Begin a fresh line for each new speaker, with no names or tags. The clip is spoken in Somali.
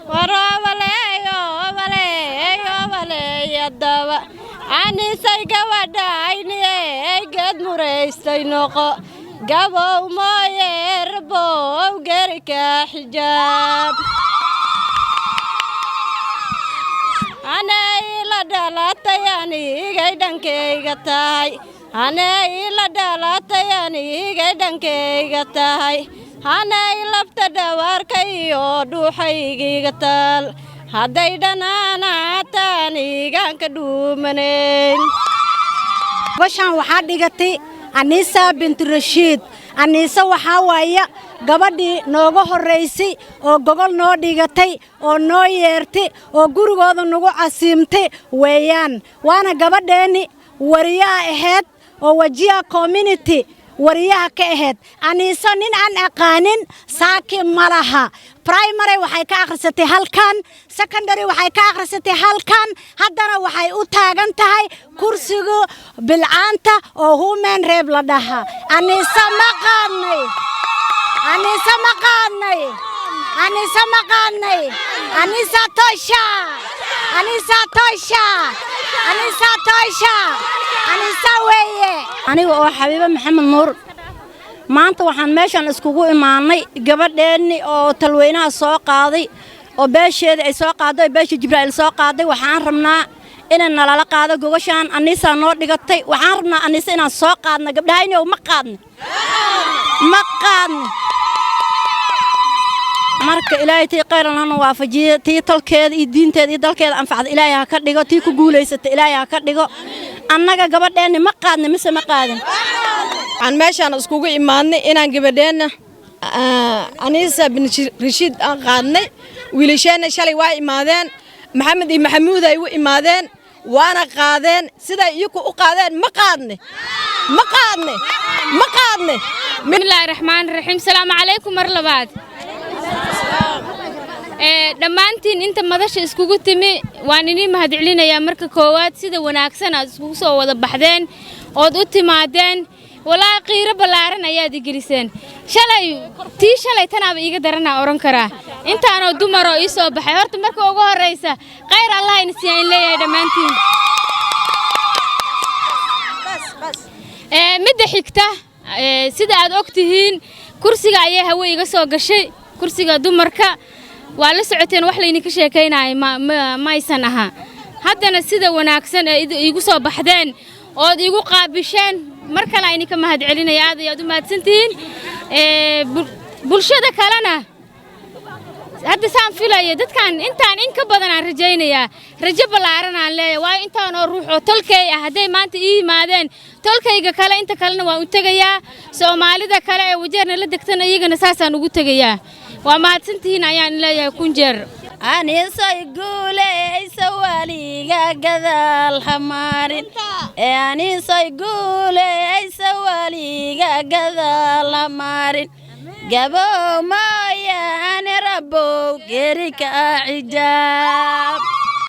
ولا الدواء أني سيقودا عيني قد مريستينوقو قبو ما يربو وقرك حجاب أنا إلا دالاتياني قيدن كيغتاي أنا إلا دالاتياني قيدن كيغتاي أنا إلا ابتدواركي ودوحي قتال هديدنا ناتاني قانك دومنين
بشان waxaa dhigatay Anisa bint Rashid Anisa waxa waaya gabadhii nooga horeysay oo gogol noo dhigatay oo noo yeertay oo gurigooda nagu casiimtay weeyaan waana gabadheeni wariyaha ahayd oo wajiha community wariyaha ka ahayd Anisa nin aan aqaanin saakin malaha primary waxay ka akhrisatay halkan secondary waxay ka akhrisatay halkan haddana waxay u taagan tahay kursiga bilcaanta oo human reeb la dhaha Anisa maqaanay Anisa Tosha weeye aniga oo Xabiiba Maxamed Nuur maanta waxaan meeshan iskugu imaanay gabadheeni oo talweynaha soo qaaday oo beesheeda ay soo qaaday beesha Jibril soo qaaday waxaan rabnaa inaan nalala qaado gogashan Anisa noo dhigatay waxaan rabnaa Anisa inaan soo qaadno gabdhahayna ma qaadno marka ilaahay tii qeyran hanu waafajiyo tii talkeeda iyo diinteeda iyo dalkeeda anfacad ilaahay ha ka dhigo tii ku guuleysata ilaahay ha ka dhigo annaga gabadheeni ma qaadno mise ma qaadan
aan meeshan iskugu imaanay inaan gabadheena Anisa bint Rashid aan qaadnay wiilasheena shalay waa imaadeen Maxamed iyo Maxamuud ay u imaadeen waana qaadeen sida iyagu u qaadeen ma qaadne
bismillahir rahmaanir rahiim salaamu alaykum marlabaad dhammaantiin inta madasha iskugu timi waan idin mahadcelinayaa marka koowaad sida wanaagsan aad iskugu soo wada baxdeen ood u timaadeen walaa qiiro balaaran ayaad igiliseen shalay tanaaba iiga darana oran karaa intaanoo dumar oo ii soo baxay horta marka ugu horeysa khayr Allah in siiyay leeyahay dhammaantiin midda xigta sida aad ogtihiin kursiga ayaa hawo iga soo gashay kursiga dumarka waa la socoteen wax la idin ka sheekaynaay ma aysan aha haddana sida wanaagsan ee igu soo baxdeen oo igu qaabisheen mar kale ayni ka mahadcelinaya aad u mahadsantiin bulshada kalena hadda saan filayo dadkan intaan in ka badan aan rajaynayaa rajo balaaran aan leeyahay waa intaan oo ruux oo tolkay ah haday maanta ii yimaadeen tolkayga kale inta kalena waan u tagayaa Soomaalida kale ee wajeerna la degtana iyagana saasaan ugu tagayaa waa mahadsantiin ayaan leeyahay kun jeer
Anisa guuleysa waliga gadaal hamarin Anisa guuleysa waliga gadaal hamarin gabo ma ya ani rabbo gerika xijaab